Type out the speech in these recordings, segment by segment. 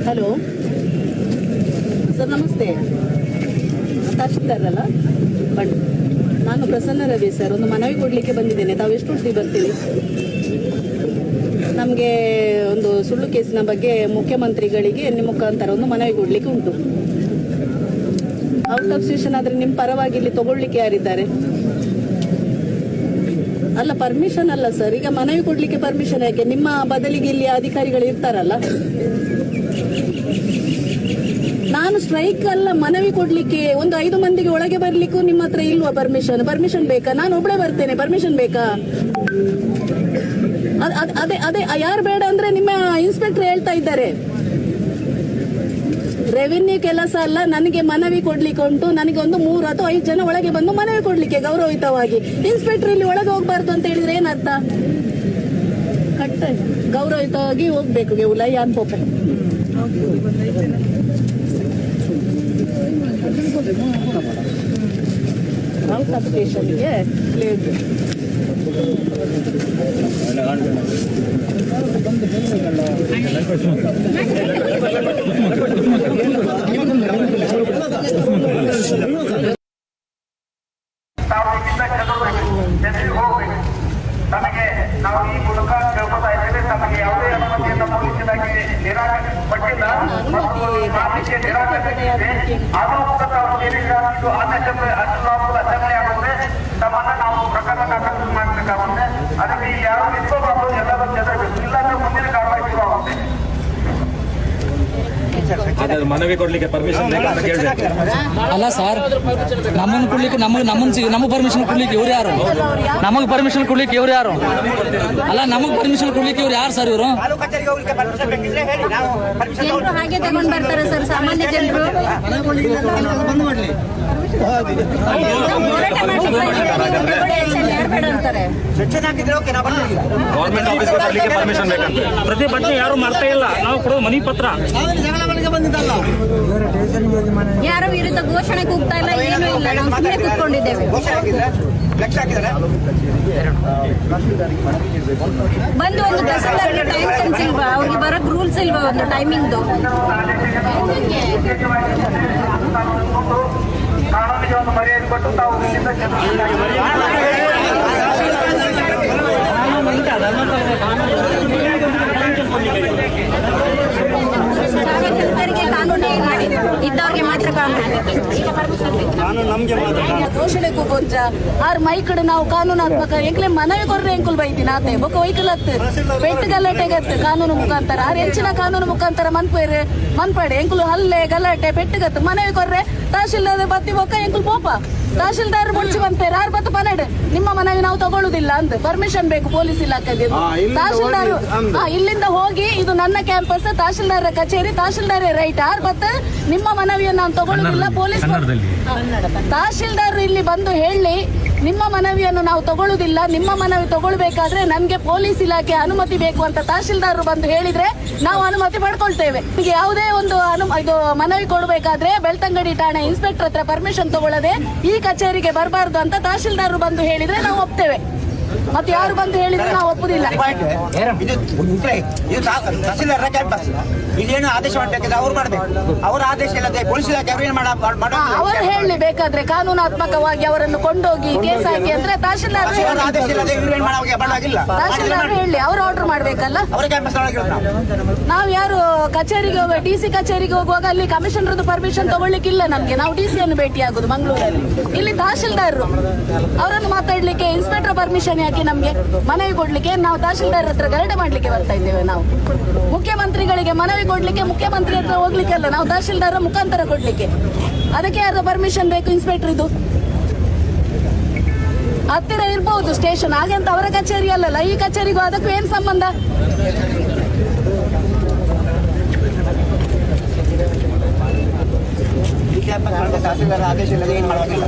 Hello sir, ನಮಸ್ತೆ. ತಹಶೀಲ್ದಾರಲ್ಲ but ನಾನು Prasanna Ravi sir. ಒಂದು ಮನವಿ ಕೊಡಲಿಕ್ಕೆ ಬಂದಿದ್ದೇನೆ. ತಾವು ಎಷ್ಟು ಹೊತ್ತಿಗೆ ಬರ್ತೀವಿ? ನಮಗೆ ಒಂದು ಸುಳ್ಳು ಕೇಸಿನ ಬಗ್ಗೆ ಮುಖ್ಯಮಂತ್ರಿಗಳಿಗೆ ನಿಮ್ಮ ಮುಖಾಂತರ ಒಂದು ಮನವಿ ಕೊಡಲಿಕ್ಕೆ ಉಂಟು. ಔಟ್ ಆಫ್ ಸ್ಟೇಷನ್ ಆದರೆ ನಿಮ್ಮ ಪರವಾಗಿ ಇಲ್ಲಿ ತಗೊಳ್ಳಿಕ್ಕೆ ಯಾರಿದ್ದಾರೆ? ಅಲ್ಲ, ಪರ್ಮಿಷನ್ ಅಲ್ಲ ಸರ್. ಈಗ ಮನವಿ ಕೊಡ್ಲಿಕ್ಕೆ ಪರ್ಮಿಷನ್ ಯಾಕೆ? ನಿಮ್ಮ ಬದಲಿಗೆ ಇಲ್ಲಿ ಅಧಿಕಾರಿಗಳು ಇರ್ತಾರಲ್ಲ. ನಾನು ಸ್ಟ್ರೈಕ್ ಅಲ್ಲ, ಮನವಿ ಕೊಡ್ಲಿಕ್ಕೆ. ಒಂದು 5 ಮಂದಿಗೆ ಒಳಗೆ ಬರ್ಲಿಕ್ಕೂ ನಿಮ್ಮ ಹತ್ರ ಇಲ್ವಾ ಪರ್ಮಿಷನ್ ಬೇಕಾ? ನಾನು ಒಬ್ಬಳೇ ಬರ್ತೇನೆ, ಪರ್ಮಿಷನ್ ಬೇಕಾ? ಅದೇ ಅದೇ ಯಾರು ಬೇಡ ಅಂದ್ರೆ ನಿಮ್ಮ ಇನ್ಸ್ಪೆಕ್ಟರ್ ಹೇಳ್ತಾ ಇದ್ದಾರೆ. ರೆವಿನ್ಯೂ ಕೆಲಸ ಅಲ್ಲ, ನನಗೆ ಮನವಿ ಕೊಡ್ಲಿಕ್ಕೆ ಉಂಟು. ನನಗೆ ಒಂದು 3 ಅಥವಾ 5 ಜನ ಒಳಗೆ ಬಂದು ಮನವಿ ಕೊಡ್ಲಿಕ್ಕೆ ಗೌರವಯುತವಾಗಿ. ಇನ್ಸ್ಪೆಕ್ಟರ್ ಇಲ್ಲಿ ಒಳಗೆ ಹೋಗ್ಬಾರ್ದು ಅಂತ ಹೇಳಿದ್ರೆ ಏನರ್ಥ? ಕಟ್ಟ ಗೌರವಯುತವಾಗಿ ಹೋಗ್ಬೇಕು. ಉಲೈ ಅನ್ಪೋಪ ಔಟ್ ಆಫ್ ಸ್ಟೇಷನ್ಗೆ ನಮಗೆ ನಾವು ಈ ಮೂಲಕ ಕೇಳ್ಕೊತಾ ಇದ್ದೇವೆ. ನಮಗೆ ಯಾವುದೇ ಅನುಮತಿಯನ್ನು ಪೊಲೀಸ್ ಇಲಾಖೆ ಪಟ್ಟಿಲ್ಲ ಮತ್ತು ಮಾಹಿತಿ ನಿರಾಕರಿಸಿದೆ. ಆದರೂ ಕೂಡ ತಾವು ಇದು ಆಚರಣೆ ಆಗುತ್ತೆ. ತಮ್ಮನ್ನ ನಾವು ಪ್ರಕರಣ ದಾಖಲು ಮಾಡಬೇಕಾಗುತ್ತೆ. ಅದಕ್ಕೆ ಯಾರು ನಿಂತ್ಕೋಬಾರ್ದು, ಎಲ್ಲರೂ ಜೊತೆಬೇಕು. ಇಲ್ಲಾಂದ್ರೆ ಮುಂದಿನ ಕಾರ್ಯವಾಹಿ ಶುರುವಾಗುತ್ತೆ. ಮನವಿ ಕೊಡ್ಲಿಕ್ಕೆ ಪರ್ಮಿಷನ್ ಅಲ್ಲ ಸರ್, ನಮ್ಮನ್ನು ಕೊಡ್ಲಿಕ್ಕೆ ನಮಗೆ ಪರ್ಮಿಷನ್ ಕೊಡ್ಲಿಕ್ಕೆ ಇವ್ರು ಯಾರು? ನಮಗೆ ಪರ್ಮಿಷನ್ ಕೊಡ್ಲಿಕ್ಕೆ ಇವ್ರು ಯಾರು? ಅಲ್ಲ, ನಮಗೆ ಪರ್ಮಿಷನ್ ಕೊಡ್ಲಿಕ್ಕೆ ಇವ್ರು ಯಾರು ಸರ್? ಇವರು ಹಾಗೆ ತಗೊಂಡ್ ಬರ್ತಾರೆ ಸರ್, ಸಾಮಾನ್ಯ ಜನರು. ಗೌರ್ಮೆಂಟ್ ಆಫೀಸ್ ಕೊಡ್ಲಿಕ್ಕೆ ಪರ್ಮಿಷನ್ ಬೇಕಂತ ಪ್ರತಿಭಟನೆ ಯಾರು ಮಾಡ್ತಾ ಇಲ್ಲ. ನಾವು ಕೊಡೋ ಮನಿ ಪತ್ರ ಯಾರು ವಿರುದ್ಧ ಘೋಷಣೆ ಕೂಗ್ತಾ ಇಲ್ಲ, ಏನೂ ಇಲ್ಲ. ನಾವು ಸುಮ್ಮನೆ ಕೂತ್ಕೊಂಡಿದ್ದೇವೆ. ಬಂದು ಒಂದು ತಹಸೀಲ್ದಾರ್ಗೆ ಟೈಮ್ ಸೆನ್ಸ್ ಇಲ್ವಾ? ಅವ್ರಿಗೆ ಬರೋಕ್ ರೂಲ್ಸ್ ಇಲ್ವಾ ಒಂದು ಟೈಮಿಂಗ್ದು? ಕಾನೂನಿಗೆ ಒಂದು ಮರ್ಯಾದೆ ಕೊಟ್ಟು ತಾವು ಕಾನೂನು ಇದ್ದವ್ರಿಗೆ ಮಾತ್ರ ಘೋಷಣೆ ಕೂಗೊಂಚ ಆರ್ ಮೈಕಡೆ ನಾವು ಕಾನೂನಾತ್ಮಕ ಎಂಕ್ಲೆ ಮನವಿ ಕೊರ್ರೆ ಎಂಕುಲ್ ಬೈತೀನಿ ಆತೆ ಬೊಕ್ಕ ಒಯ್ಕಲತ್ ಪೆಟ್ಟು ಗಲಾಟೆಗತ್ತು ಕಾನೂನು ಮುಖಾಂತರ ಆರ್ ಹೆಚ್ಚಿನ ಕಾನೂನು ಮುಖಾಂತರ ಮನ್ಪಡೆ ಎಂಕುಲು ಹಲ್ಲೆ ಗಲಾಟೆ ಪೆಟ್ಟುಗತ್ತು ಮನವಿ ಕೊರ್ರೆ ತಹಶೀಲ್ದಾರ್ ಬತ್ತಿ ಬೊಕ್ಕ ಎಂಕುಲ್ ಪೋಪ ತಹಶೀಲ್ದಾರ್ ಮುಡ್ಚಿ ಬಂತಾರೆ. ಯಾರು ಬತ್ತು ಪನ್ನಡೆ ನಿಮ್ಮ ಮನವಿ ನಾವು ತಗೊಳ್ಳುದಿಲ್ಲ ಅಂತ ಪರ್ಮಿಷನ್ ಬೇಕು ಪೊಲೀಸ್ ಇಲಾಖೆಗೆ. ತಹಶೀಲ್ದಾರ್ ಇಲ್ಲಿಂದ ಹೋಗಿ ಇದು ನನ್ನ ಕ್ಯಾಂಪಸ್, ತಹಶೀಲ್ದಾರ್ ಕಚೇರಿ, ತಹಶೀಲ್ದಾರ್ ರೈಟ್. ಯಾರು ಬತ್ತ ನಿಮ್ಮ ಮನವಿಯನ್ನು ನಾವು ತಗೊಳ್ಳುದಿಲ್ಲ. ಪೊಲೀಸ್ ತಹಶೀಲ್ದಾರ್ ಇಲ್ಲಿ ಬಂದು ಹೇಳಿ ನಿಮ್ಮ ಮನವಿಯನ್ನು ನಾವು ತಗೊಳ್ಳುದಿಲ್ಲ, ನಿಮ್ಮ ಮನವಿ ತಗೊಳ್ಬೇಕಾದ್ರೆ ನಮ್ಗೆ ಪೊಲೀಸ್ ಇಲಾಖೆ ಅನುಮತಿ ಬೇಕು ಅಂತ ತಹಶೀಲ್ದಾರ್ ಬಂದು ಹೇಳಿದ್ರೆ ನಾವು ಅನುಮತಿ ಪಡ್ಕೊಳ್ತೇವೆ. ಈಗ ಯಾವುದೇ ಒಂದು ಇದು ಮನವಿ ಕೊಡಬೇಕಾದ್ರೆ ಬೆಳ್ತಂಗಡಿ ಠಾಣೆ ಇನ್ಸ್ಪೆಕ್ಟರ್ ಹತ್ರ ಪರ್ಮಿಷನ್ ತಗೊಳ್ಳದೆ ಈ ಕಚೇರಿಗೆ ಬರಬಾರ್ದು ಅಂತ ತಹಶೀಲ್ದಾರ್ ಬಂದು ಹೇಳಿದ್ರೆ ನಾವು ಒಪ್ತೇವೆ. ಮತ್ತೆ ಯಾರು ಬಂದು ಹೇಳಿದ್ರೆ ನಾವು ಒಪ್ಪುದಿಲ್ಲ. ಇದೇನು ಆದೇಶ ಮಾಡಬೇಕಿದ್ರೆ ಅವ್ರು ಮಾಡಬೇಕು. ಅವರ ಆದೇಶ ಇಲ್ಲದೆ ಪೊಲೀಸ್ ಇಲಾಖೆ ಅವ್ರು ಏನು ಅವರು ಹೇಳಿ ಬೇಕಾದ್ರೆ ಕಾನೂನಾತ್ಮಕವಾಗಿ ಅವರನ್ನು ಕೊಂಡೋಗಿ ಕೇಸ್ ಹಾಕಿ ಅಂದ್ರೆ ತಹಶೀಲ್ದಾರ್ ಆದೇಶ ಇಲ್ಲದೆ ತಹಶೀಲ್ದಾರ್ ಹೇಳಿ ಅವ್ರು ಆರ್ಡರ್ ಮಾಡ್ಬೇಕಲ್ಲ. ಅವರ ಕ್ಯಾಂಪಸ್ ನಾವು ಯಾರು ಕಚೇರಿಗೆ ಹೋಗುವ DC ಕಚೇರಿಗೆ ಹೋಗುವಾಗ ಅಲ್ಲಿ ಕಮಿಷನರ್ದು ಪರ್ಮಿಷನ್ ತಗೊಳ್ಳಿಕ್ಕಿಲ್ಲ ನಮ್ಗೆ. ನಾವು DC ಯನ್ನು ಭೇಟಿ ಆಗುದು ಮಂಗಳೂರಲ್ಲಿ. ಇಲ್ಲಿ ತಹಶೀಲ್ದಾರ್ ಅವರನ್ನು ಮಾತಾಡ್ಲಿಕ್ಕೆ ಇನ್ಸ್ಪೆಕ್ಟರ್ ಪರ್ಮಿಷನ್ ಯಾಕೆ ನಮ್ಗೆ ಮನವಿ ಕೊಡ್ಲಿಕ್ಕೆ? ನಾವು ತಹಶೀಲ್ದಾರ್ ಹತ್ರ ಗಲಾಟೆ ಮಾಡ್ಲಿಕ್ಕೆ ಬರ್ತಾ ಇದ್ದೇವೆ. ನಾವು ಮುಖ್ಯಮಂತ್ರಿಗಳಿಗೆ ಮನವಿ ಕೊಡ್ಲಿಕ್ಕೆ ಮುಖ್ಯಮಂತ್ರಿ ಹತ್ರ ಹೋಗ್ಲಿಕ್ಕೆಲ್ಲ, ನಾವು ತಹಶೀಲ್ದಾರ್ ಮುಖಾಂತರ ಕೊಡ್ಲಿಕ್ಕೆ. ಅದಕ್ಕೆ ಯಾರು ಪರ್ಮಿಷನ್ ಬೇಕು? ಇನ್ಸ್ಪೆಕ್ಟರ್ ಇದು ಹತ್ತಿರ ಇರ್ಬಹುದು ಸ್ಟೇಷನ್, ಹಾಗೆ ಅಂತ ಅವರ ಕಚೇರಿ ಅಲ್ಲಲ್ಲ. ಈ ಕಚೇರಿಗೂ ಅದಕ್ಕೂ ಏನ್ ಸಂಬಂಧ? ಆದೇಶ ಇಲ್ಲದೆ ಏನು ಮಾಡಬೇಕಿಲ್ಲ.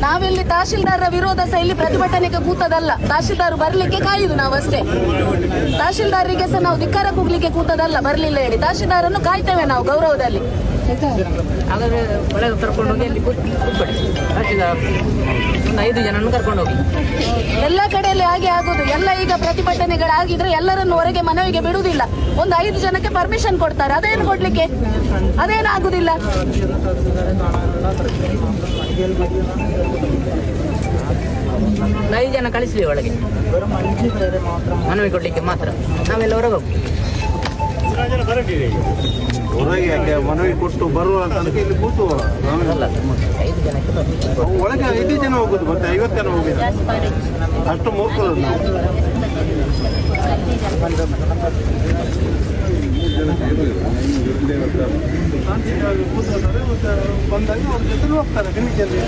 ನಾವಿಲ್ಲಿ ತಹಶೀಲ್ದಾರ್ ವಿರೋಧ ಸಹ ಇಲ್ಲಿ ಪ್ರತಿಭಟನೆಗೆ ಕೂತದಲ್ಲ. ತಹಶೀಲ್ದಾರ್ ಬರ್ಲಿಕ್ಕೆ ಕಾಯುದು ನಾವು ಅಷ್ಟೇ. ತಹಶೀಲ್ದಾರಿಗೆ ಸಹ ನಾವು ಧಿಕ್ಕಾರ ಕೂಗ್ಲಿಕ್ಕೆ ಕೂತದಲ್ಲ, ಬರ್ಲಿಲ್ಲ ಹೇಳಿ. ತಹಶೀಲ್ದಾರನ್ನು ಕಾಯ್ತೇವೆ ನಾವು ಗೌರವದಲ್ಲಿ. ಒಳಗೆ ಕರ್ಕೊಂಡು ಹೋಗಿ ಅಲ್ಲಿ ಕೂತ್ಬಿಡಿ ತಹಶೀಲ್ದಾರ್. ಒಂದು 5 ಜನನ್ನು ಕರ್ಕೊಂಡು ಹೋಗಿ. ಎಲ್ಲ ಕಡೆಯಲ್ಲಿ ಹಾಗೆ ಆಗುದು. ಎಲ್ಲ ಈಗ ಪ್ರತಿಭಟನೆಗಳಾಗಿದ್ರೆ ಎಲ್ಲರನ್ನು ಹೊರಗೆ ಮನವಿಗೆ ಬಿಡುವುದಿಲ್ಲ. ಒಂದು 5 ಜನಕ್ಕೆ ಪರ್ಮಿಷನ್ ಕೊಡ್ತಾರೆ. ಅದೇನು ಕೊಡ್ಲಿಕ್ಕೆ, ಅದೇನಾಗುದಿಲ್ಲ. ಒಂದು 5 ಜನ ಕಳಿಸ್ಲಿ ಒಳಗೆ ಮನವಿ ಕೊಡ್ಲಿಕ್ಕೆ ಮಾತ್ರ. ನಾವೆಲ್ಲ ಹೊರಗೆ ಹೋಗ್ತೀವಿ. ಹೊರಗೆ ಯಾಕೆ ಮನವಿ ಕೊಟ್ಟು ಬರುವ ತನಕ ಇಲ್ಲಿ ಕೂತು ಅಲ್ಲ 5 ಜನಕ್ಕೆ ಬರ್ತೀವಿ. ಒಳಗೆ 5 ಜನ ಹೋಗುದು, ಮತ್ತೆ 50 ಜನ ಹೋಗಿಲ್ಲ. ಅಷ್ಟು ಮೂರ್ಖರು ನಾವು. ಶಾಂತಿಗಾಗಿ ಕೂತ್ಕೊಂಡ್ರೆ ಮತ್ತೆ ಬಂದಾಗ ಅವ್ರ ಜೊತೆ ಹೋಗ್ತಾರೆ ಗಣಿಕಲ್ಲಿ.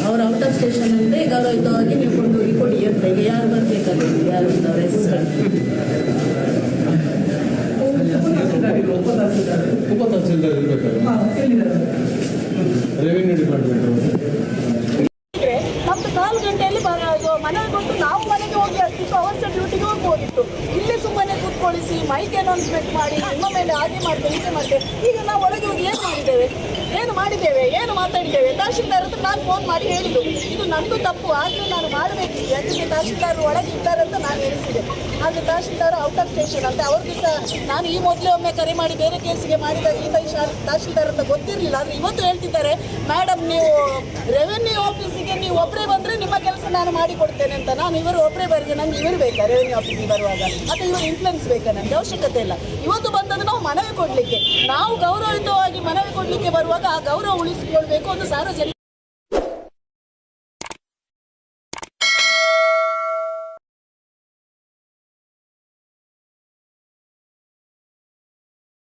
ಅವ್ರು ಔಟ್ ಆಫ್ ಸ್ಟೇಷನ್ ಅಂದ್ರೆ ಗೌರವಯುತವಾಗಿ ನೀವು ಕೊಂಡೋಗಿ ಕೊಡಿ ಅಂತ. ಈಗ ಯಾರು ಬರ್ಬೇಕಲ್ಲ, ಯಾರು ಅವ್ರ ಅಸಿಸ್ಟೆಂಟ್ ರೆವಿನ್ಯೂ ಡಿಪಾರ್ಟ್ಮೆಂಟ್ ನಮ್ದು 4 ಗಂಟೆಯಲ್ಲಿ ಮನೆಗೆ ಕೊಟ್ಟು ನಾವು ಮನೆಗೆ ಹೋಗಿ 10 ಅವರ್ಸ್ ಡ್ಯೂಟಿಗೆ ಹೋಗ್ಬೋದಿತ್ತು. ಇಲ್ಲಿ ಸುಮ್ಮನೆ ಕೂತ್ಕೊಳಿಸಿ ಮೈಕ್ ಅನೌನ್ಸ್ಮೆಂಟ್ ಮಾಡಿ ನಿಮ್ಮ ಮೇಲೆ ಹಾಗೆ ಮಾಡ್ತೇವೆ ಹೀಗೆ ಮಾಡ್ತೇವೆ. ಈಗ ನಾವು ಒಳಗೆ ಹೋಗಿ ಏನು ಮಾತಾಡಿದ್ದೇವೆ ತಹಶೀಲ್ದಾರ್ ಹತ್ರ ನಾನು ಫೋನ್ ಮಾಡಿ ಹೇಳಿದ್ದು ಇದು ನನಗೂ ತಪ್ಪು, ಆದರೂ ನಾನು ಮಾಡಬೇಕಿತ್ತು. ಯಾಕಂದರೆ ತಹಶೀಲ್ದಾರ್ ಒಳಗೆ ಇದ್ದಾರಂತ ನಾನು ಎಣಿಸಿದೆ. ಆದರೆ ತಹಶೀಲ್ದಾರ್ ಔಟ್ ಆಫ್ ಸ್ಟೇಷನ್ ಅಂತ ಅವ್ರಿಗೆ ಸಹ ನಾನು ಈ ಮೊದಲೇ ಒಮ್ಮೆ ಕರೆ ಮಾಡಿ ಬೇರೆ ಕೇಸಿಗೆ ಮಾಡಿದ ತಹಶೀಲ್ದಾರ್ ಅಂತ ಗೊತ್ತಿರಲಿಲ್ಲ. ಆದರೆ ಇವತ್ತು ಹೇಳ್ತಿದ್ದಾರೆ, ಮೇಡಮ್ ನೀವು ರೆವೆನ್ಯೂ ಆಫೀಸಿಗೆ ನೀವು ಒಬ್ಬರೇ ಬಂದರೆ ನಿಮ್ಮ ಕೆಲಸ ನಾನು ಮಾಡಿಕೊಡ್ತೇನೆ ಅಂತ. ನಾನು ಇವರು ಒಬ್ಬರೇ ಬರಿಗೆ ನನಗೆ ಇವರು ಬೇಕಾ ರೆವೆನ್ಯೂ ಆಫೀಸಿಗೆ ಬರುವಾಗ, ಅಥವಾ ಇವರು ಇನ್ಫ್ಲುಯೆನ್ಸ್ ಬೇಕಾ? ನನಗೆ ಅವಶ್ಯಕತೆ ಇಲ್ಲ. ಇವತ್ತು ಬಂದದ್ದು ನಾವು ಮನವಿ ಕೊಡಲಿಕ್ಕೆ, ನಾವು ಗೌರವಯುತವಾಗಿ ಮನವಿ ಕೊಡಲಿಕ್ಕೆ ಬರುವಾಗ ಆ ಗೌರವ ಉಳಿಸಿಕೊಳ್ಬೇಕು. ಒಂದು ಸಾರ್ವಜನಿಕ